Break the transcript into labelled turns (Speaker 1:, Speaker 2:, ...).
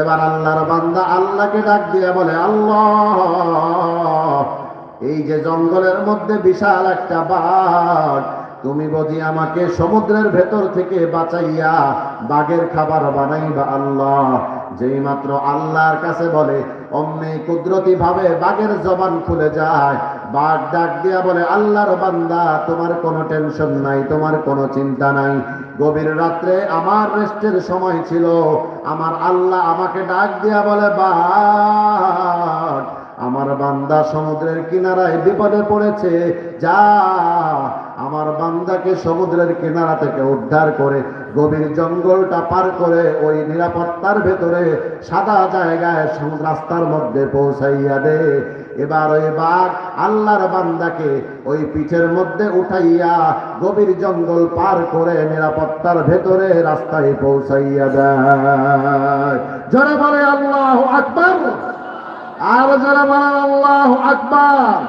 Speaker 1: এবার আল্লাহর বান্দা আল্লাহকে ডাক দিয়ে বলে, আল্লাহ, এই যে জঙ্গলের মধ্যে বিশাল একটা বাঘ, তুমি বুঝি আমাকে সমুদ্রের ভেতর থেকে বাঁচাইয়া বাঘের খাবার বানাইবা আল্লাহ। যেই মাত্র আল্লাহর কাছে বলে, অমনি কুদরতি ভাবে বাঘের জবান খুলে যায়। বাঘ ডাক দিয়া বলে, আল্লাহর বান্দা, তোমার কোনো টেনশন নাই, তোমার কোনো চিন্তা নাই। গভীর রাত্রে আমার রেস্টের সময় ছিল, আমার আল্লাহ আমাকে ডাক দিয়া বলে, বাঘ, আমার বান্দা সমুদ্রের কিনারায় বিপদে পড়েছে, যা আমার বান্দাকে সমুদ্রের কিনারা থেকে উদ্ধার করে গভীর জঙ্গলটা পার করে ওই নিরাপত্তার ভেতরে সাদা জায়গায় রাস্তার মধ্যে পৌঁছাইয়া দে। এবার ওই বাঘ আল্লাহর বান্দাকে ওই পিঠের মধ্যে উঠাইয়া গভীর জঙ্গল পার করে নিরাপত্তার ভেতরে রাস্তায় পৌঁছাইয়া দেয়। জোরে বলে আল্লাহু আকবার, আর যারা বলেন আল্লাহু আকবার।